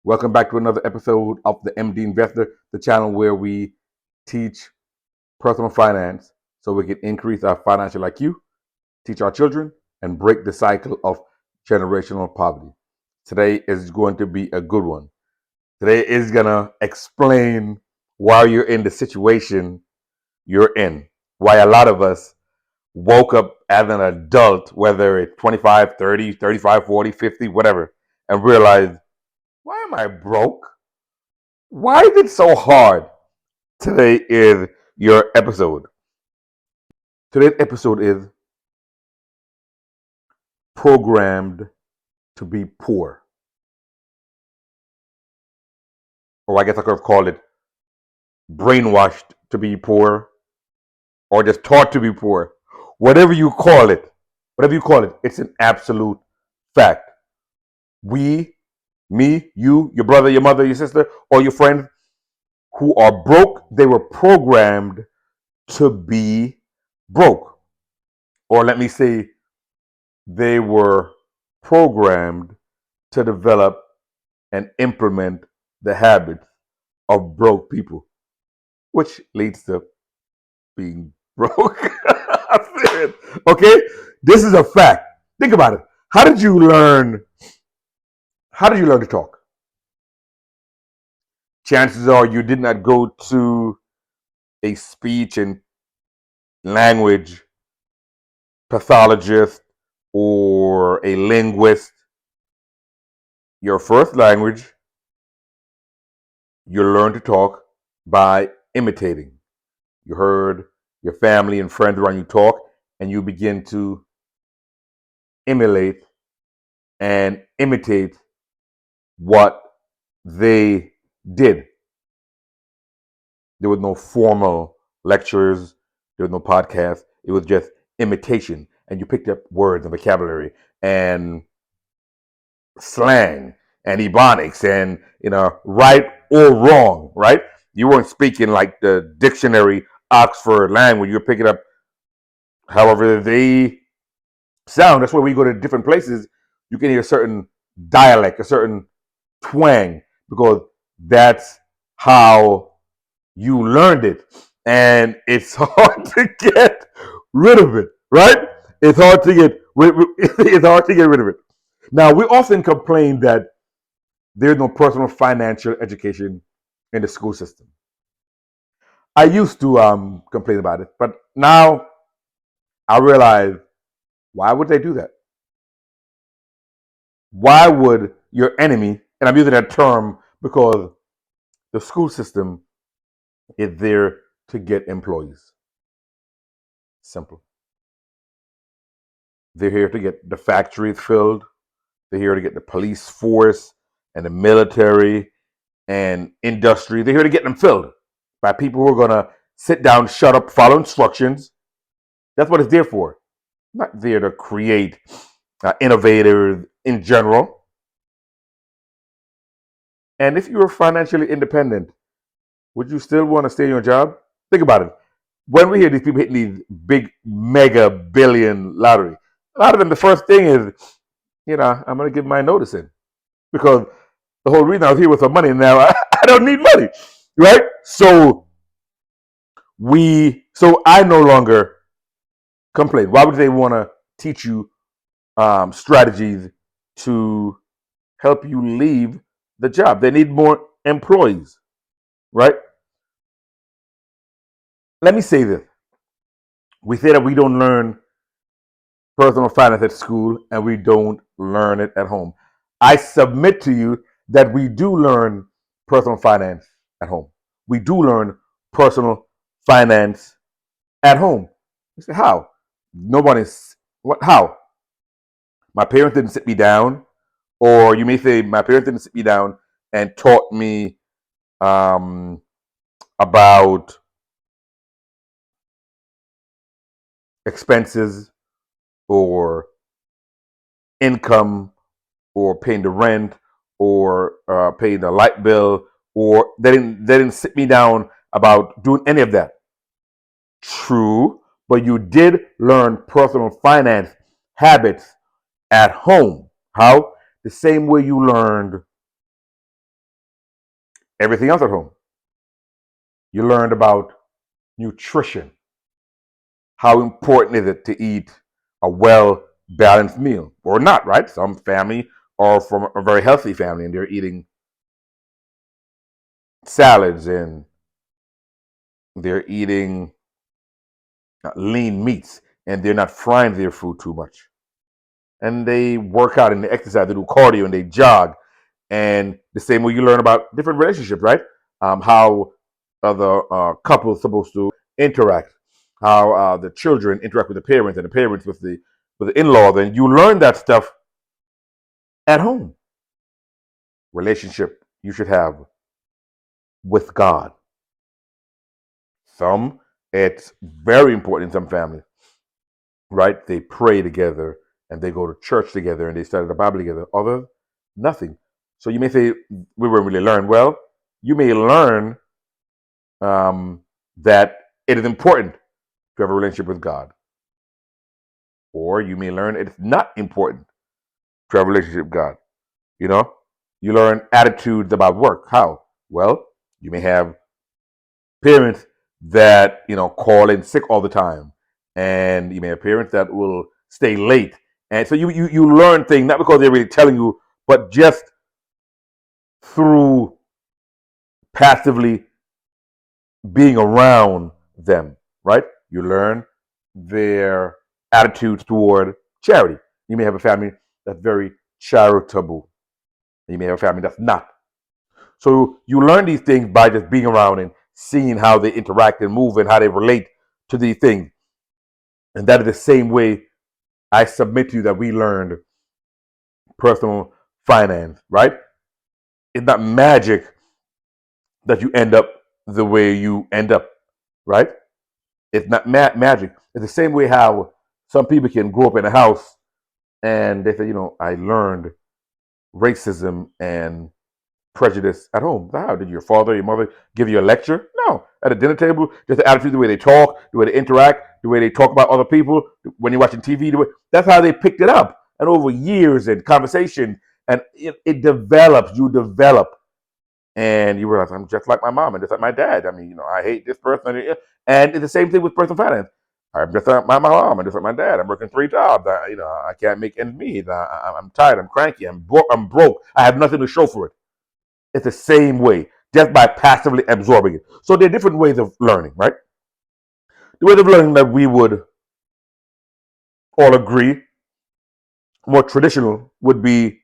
Welcome back to another episode of the MD Investor, the channel where we teach personal finance so we can increase our financial IQ, teach our children, and break the cycle of generational poverty. Today is going to be a good one. Today is going to explain why you're in the situation you're in, why a lot of us woke up as an adult, whether it's 25, 30, 35, 40, 50, whatever, and realized, why am I broke? Why is it so hard? Today is your episode. Today's episode is programmed to be poor. Or I guess I could have called it brainwashed to be poor or just taught to be poor. Whatever you call it, it's an absolute fact. We, me, you, your brother, your mother, your sister, or your friend who are broke, they were programmed to be broke. Or let me say, they were programmed to develop and implement the habits of broke people, which leads to being broke. Okay, this is a fact. Think about it. How did you learn? How did you learn to talk? Chances are you did not go to a speech and language pathologist or a linguist. Your first language, you learn to talk by imitating. You heard your family and friends around you talk, and you begin to emulate and imitate what they did. There was no formal lectures, there was no podcast. It was just imitation. And you picked up words and vocabulary and slang and ebonics and, right or wrong, right? You weren't speaking like the dictionary Oxford language. You're picking up however they sound. That's why we go to different places. You can hear a certain dialect, a certain twang, because that's how you learned it. And it's hard to get rid of it, right? It's hard to get it's hard to get rid of it. Now, we often complain that there's no personal financial education in the school system. I used to complain about it, but now I realize, why would they do that? Why would your enemy, and I'm using that term because the school system is there to get employees. Simple. They're here to get the factories filled. They're here to get the police force and the military and industry. They're here to get them filled by people who are going to sit down, shut up, follow instructions. That's what it's there for. Not there to create innovators in general. And if you were financially independent, would you still want to stay in your job? Think about it. When we hear these people hitting these big mega billion lottery, a lot of them, the first thing is, I'm going to give my notice in, because the whole reason I was here was for money. Now I don't need money, right? So I no longer complain. Why would they want to teach you strategies to help you leave the job? They need more employees, right? Let me say this. We say that we don't learn personal finance at school and we don't learn it at home. I submit to you that we do learn personal finance at home. We do learn personal finance at home. You say, how? Nobody's, what, how? My parents didn't sit me down, or you may say, my parents didn't sit me down and taught me about expenses or income or paying the rent or paying the light bill, or they didn't sit me down about doing any of that. True, but you did learn personal finance habits at home. How? The same way you learned everything else at home. You learned about nutrition. How important is it to eat a well balanced meal or not, right? Some family are from a very healthy family and they're eating salads and they're eating lean meats and they're not frying their food too much. And they work out and they exercise, they do cardio and they jog. And the same way you learn about different relationships, right? How the couple is supposed to interact, how the children interact with the parents and the parents with the in-laws, and you learn that stuff at home. Relationship you should have with God. Some it's very important in some families, right? They pray together and they go to church together and they study the Bible together. Others, nothing. So you may say we won't really learn. Well, you may learn that it is important to have a relationship with God, or you may learn it's not important to have a relationship with God. You know, you learn attitudes about work. How? Well, you may have parents that call in sick all the time, and you may have parents that will stay late, and so you learn things not because they're really telling you, but just through passively being around them, right? You learn their attitudes toward charity. You may have a family that's very charitable. You may have a family that's not. So you learn these things by just being around and seeing how they interact and move and how they relate to these things. And that is the same way I submit to you that we learned personal finance, right? It's not magic that you end up the way you end up, right? It's not magic. It's the same way how some people can grow up in a house and they say, I learned racism and prejudice at home. How did your father, your mother give you a lecture? No. At a dinner table, just the attitude, the way they talk, the way they interact, the way they talk about other people, when you're watching TV, that's how they picked it up. And over years and conversation, and it develops, you develop, and you realize I'm just like my mom and just like my dad. I mean, I hate this person. And it's the same thing with personal finance. I'm just like my mom and just like my dad. I'm working 3 jobs. I can't make ends meet. I'm tired. I'm cranky. I'm broke. I have nothing to show for it. It's the same way, just by passively absorbing it. So there are different ways of learning, right? The ways of learning that we would all agree, more traditional, would be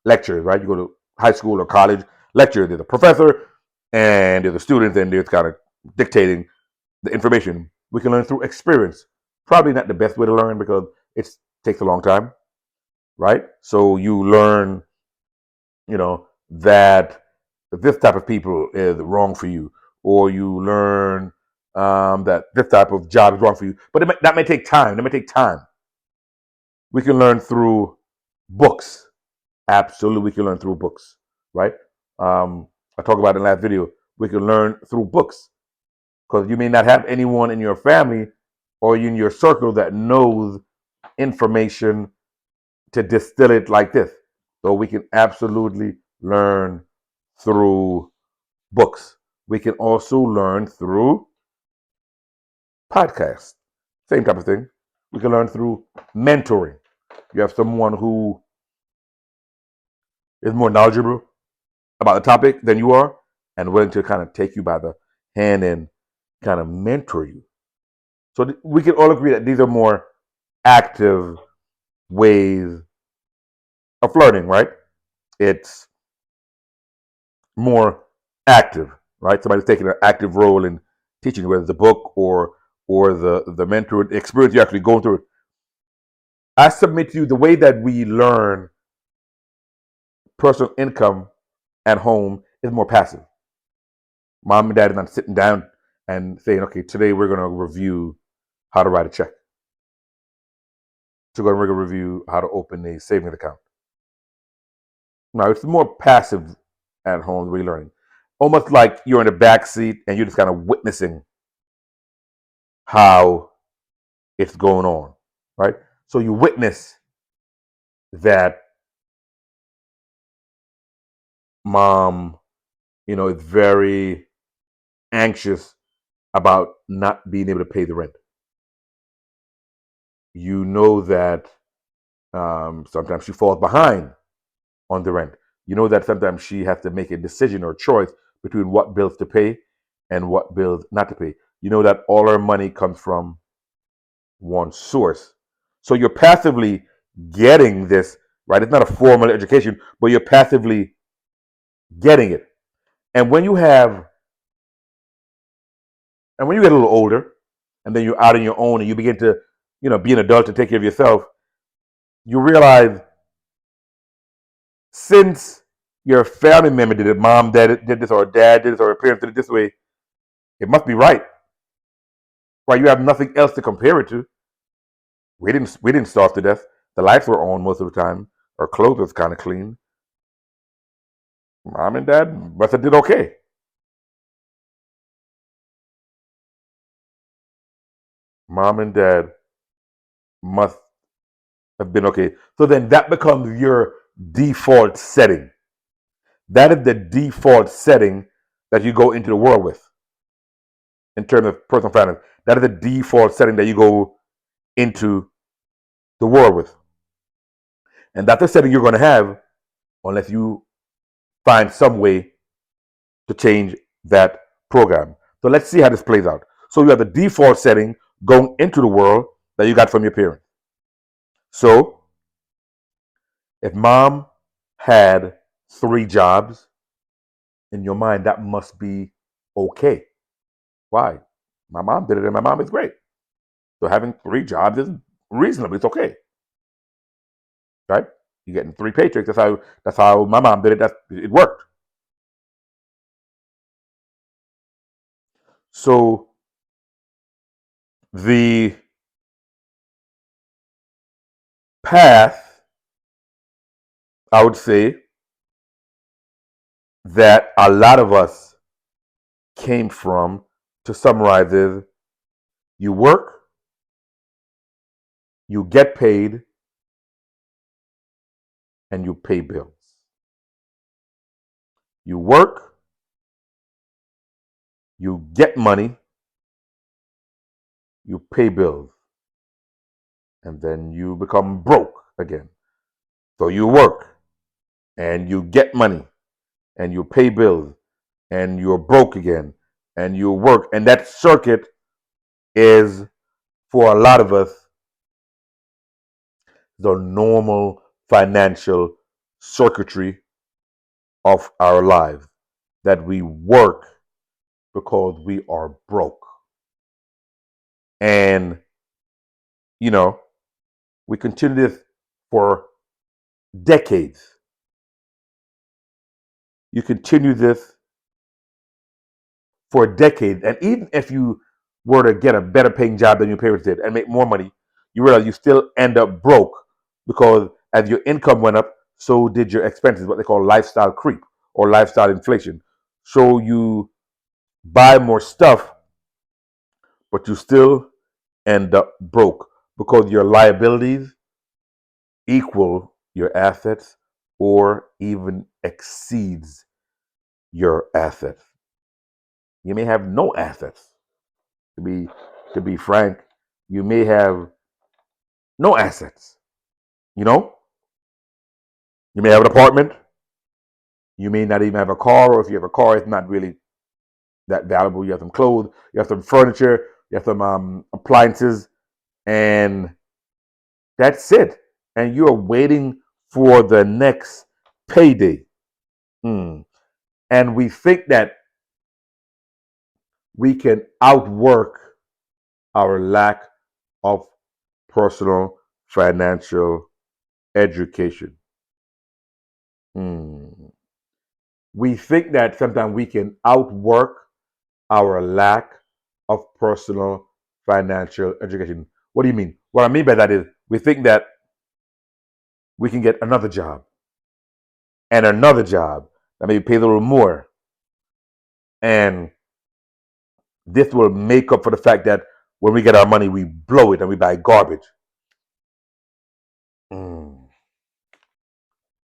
lectures, right? You go to high school or college, lecture, there's a professor and there's a student and they're kind of dictating the information. We can learn through experience. Probably not the best way to learn because it takes a long time, right? So you learn, that this type of people is wrong for you, or you learn that this type of job is wrong for you. But that may take time. That may take time. We can learn through books. Absolutely, we can learn through books, right? I talked about in the last video. We can learn through books because you may not have anyone in your family or in your circle that knows information to distill it like this. So we can absolutely learn through books. We can also learn through podcasts. Same type of thing. We can learn through mentoring. You have someone who is more knowledgeable about the topic than you are and willing to kind of take you by the hand and kind of mentor you. So we can all agree that these are more active ways of learning, right? It's more active, right? Somebody's taking an active role in teaching, whether it's a book or the mentor, the experience you're actually going through. I submit to you the way that we learn personal income at home is more passive. Mom and dad are not sitting down and saying, okay, today we're going to review how to write a check. So we're going to review how to open a savings account. Now, it's more passive at home the way you're learning. Almost like you're in the back seat and you're just kind of witnessing how it's going on, right? So you witness that mom is very anxious about not being able to pay the rent. You know that sometimes she falls behind on the rent. You know that sometimes she has to make a decision or choice between what bills to pay and what bills not to pay. You know that all her money comes from one source. So you're passively getting this, right? It's not a formal education, but you're passively getting it. And when you have, and when you get a little older, and then you're out on your own and you begin to, be an adult and take care of yourself, you realize since your family member did it, mom did this, or dad did this, or your parents did it this way, it must be right. Right? You have nothing else to compare it to. We didn't starve to death. The lights were on most of the time. Our clothes was kind of clean. Mom and dad must have did okay. Mom and dad must have been okay. So then that becomes your default setting. That is the default setting that you go into the world with in terms of personal finance. That is the default setting that you go into the world with. And that's the setting you're going to have unless you find some way to change that program. So let's see how this plays out. So you have the default setting going into the world that you got from your parents. So if mom had 3 jobs, in your mind, that must be okay. Why? My mom did it and my mom is great. So having 3 jobs is reasonable. It's okay. Right? You're getting 3 paychecks. That's how my mom did it. It worked. So the path, I would say, that a lot of us came from, to summarize, is you work, you get paid, and you pay bills. You work, you get money, you pay bills, and then you become broke again. So you work and you get money and you pay bills and you're broke again and you work. And that circuit is, for a lot of us, the normal financial circuitry of our lives, that we work because we are broke. And, you know, we continue this for decades. You continue this for a decade. And even if you were to get a better paying job than your parents did and make more money, you realize you still end up broke because as your income went up, so did your expenses, what they call lifestyle creep or lifestyle inflation. So you buy more stuff, but you still end up broke because your liabilities equal your assets or even exceeds your assets. You may have no assets. To be frank, you may have no assets. You know, you may have an apartment. You may not even have a car, or if you have a car, it's not really that valuable. You have some clothes, you have some furniture, you have some appliances, and that's it. And you are waiting for the next payday. Hmm. And we think that we can outwork our lack of personal financial education. Hmm. We think that sometimes we can outwork our lack of personal financial education. What do you mean? What I mean by that is we think that we can get another job and another job that maybe pays a little more. And this will make up for the fact that when we get our money, we blow it and we buy garbage. Mm.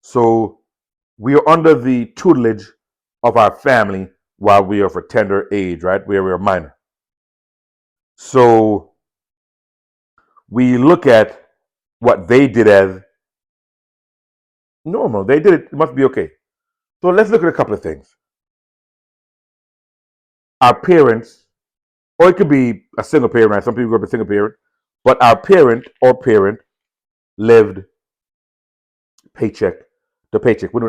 So we are under the tutelage of our family while we are of a tender age, right? Where we're minor. So we look at what they did as normal. They did it, it must be okay. So let's look at a couple of things. Our parents, or it could be a single parent, right? Some people grew up a single parent, but our parent or parent lived paycheck to paycheck. We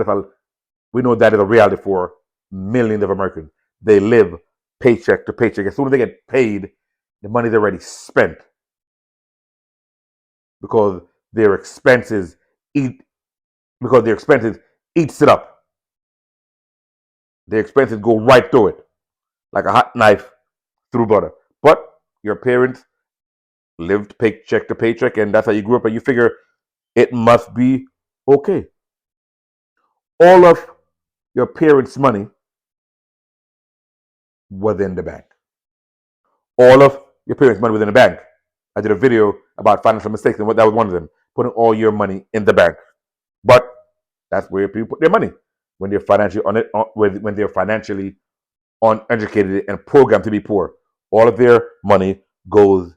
know that is a reality for millions of Americans. They live paycheck to paycheck. As soon as they get paid, the money's already spent because their expenses eat because their expenses eats it up. Their expenses go right through it like a hot knife through butter. But your parents lived paycheck to paycheck, and that's how you grew up, and you figure it must be okay. All of your parents' money was in the bank. All of your parents' money was in the bank. I did a video about financial mistakes, and that was one of them. Putting all your money in the bank. But that's where people put their money when they're financially when they're financially uneducated and programmed to be poor. All of their money goes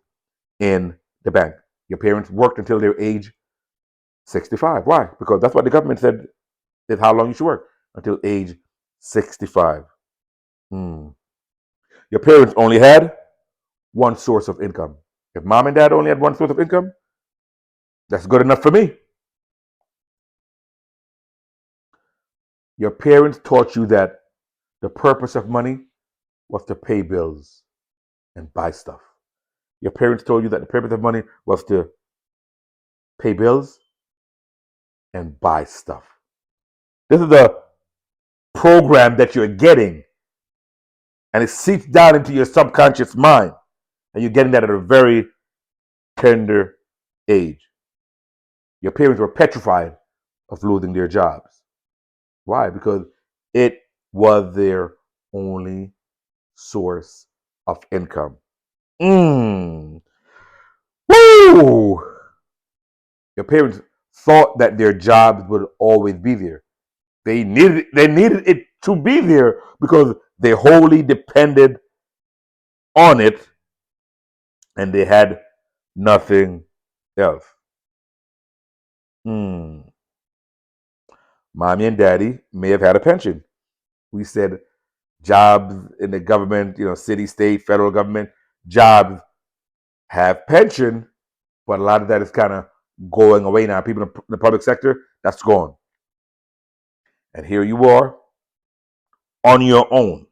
in the bank. Your parents worked until their age 65. Why? Because that's what the government said is how long you should work, until age 65. Your parents only had one source of income. If mom and dad only had one source of income, that's good enough for me. Your parents taught you that the purpose of money was to pay bills and buy stuff. Your parents told you that the purpose of money was to pay bills and buy stuff. This is the program that you're getting, and it seeps down into your subconscious mind, and you're getting that at a very tender age. Your parents were petrified of losing their jobs. Why? Because it was their only source of income. Woo! Your parents thought that their jobs would always be there. They needed it to be there because they wholly depended on it, and they had nothing else. Mommy and daddy may have had a pension. We said jobs in the government, city, state, federal government, jobs have pension, but a lot of that is kind of going away now. People in the public sector, that's gone. And here you are on your own.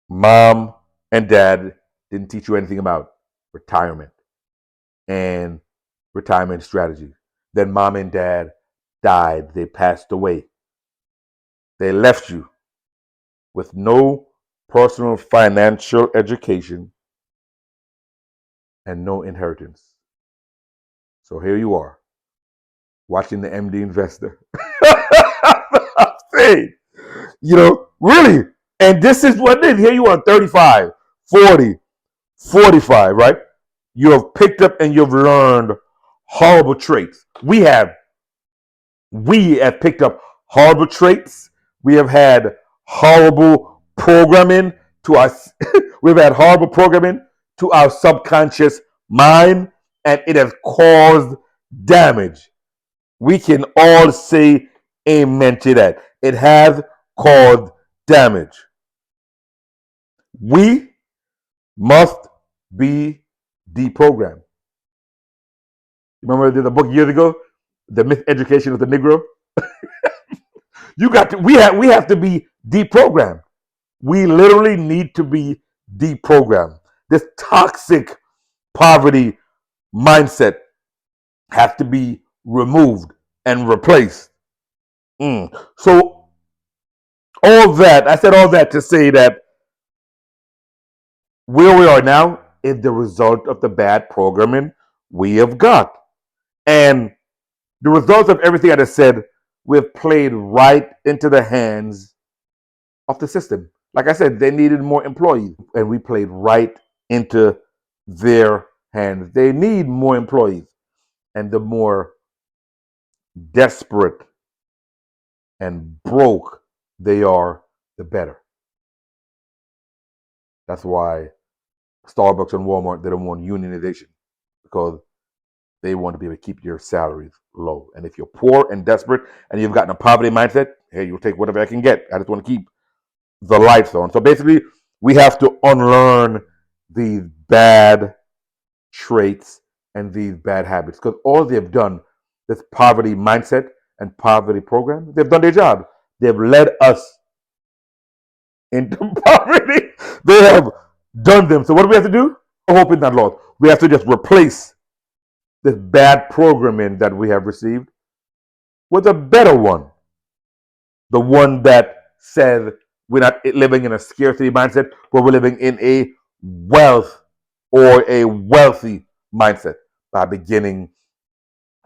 Mom and dad didn't teach you anything about retirement and retirement strategy. Then mom and dad died. They passed away. They left you with no personal financial education and no inheritance. So here you are, watching the MD Investor. Hey, really. And this is what it is. Here you are, 35, 40, 45, right? You have picked up and you've learned horrible traits. We have picked up horrible traits. We have had horrible programming to us. We've had horrible programming to our subconscious mind, and it has caused damage. We can all say amen to that. It has caused damage. We must be deprogrammed. Remember, there's a book years ago, The Miseducation of the Negro. We have to be deprogrammed. We literally need to be deprogrammed. This toxic poverty mindset has to be removed and replaced. So I said all that to say that where we are now is the result of the bad programming we have got. And the result of everything I just said, we've played right into the hands of the system. Like I said, they needed more employees, and we played right into their hands. They need more employees, and the more desperate and broke they are, the better. That's why Starbucks and Walmart, they don't want unionization, because they want to be able to keep your salaries low. And if you're poor and desperate and you've gotten a poverty mindset, hey, you'll take whatever I can get. I just want to keep the lights on. So basically, we have to unlearn these bad traits and these bad habits, because all they've done, this poverty mindset and poverty program, they've done their job. They've led us into poverty. They have done them. So what do we have to do? Hope in that, Lord. We have to just replace this bad programming that we have received with a better one. The one that says we're not living in a scarcity mindset, but we're living in a wealth or a wealthy mindset, by beginning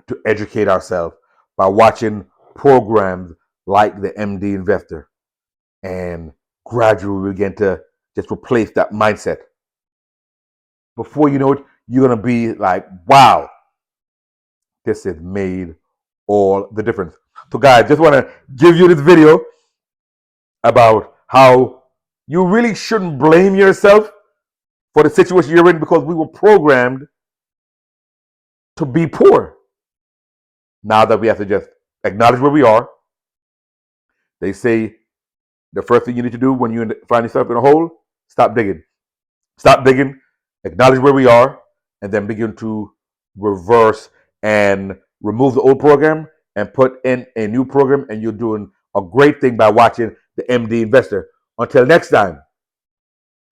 to educate ourselves, by watching programs like the MD Investor, and gradually we begin to just replace that mindset. Before you know it, you're going to be like, wow, this has made all the difference. So guys, just want to give you this video about how you really shouldn't blame yourself for the situation you're in, because we were programmed to be poor. Now that we have to just acknowledge where we are. They say the first thing you need to do when you find yourself in a hole, stop digging. Stop digging, acknowledge where we are, and then begin to reverse and remove the old program and put in a new program. And you're doing a great thing by watching the MD Investor. Until next time,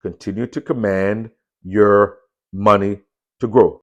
continue to command your money to grow.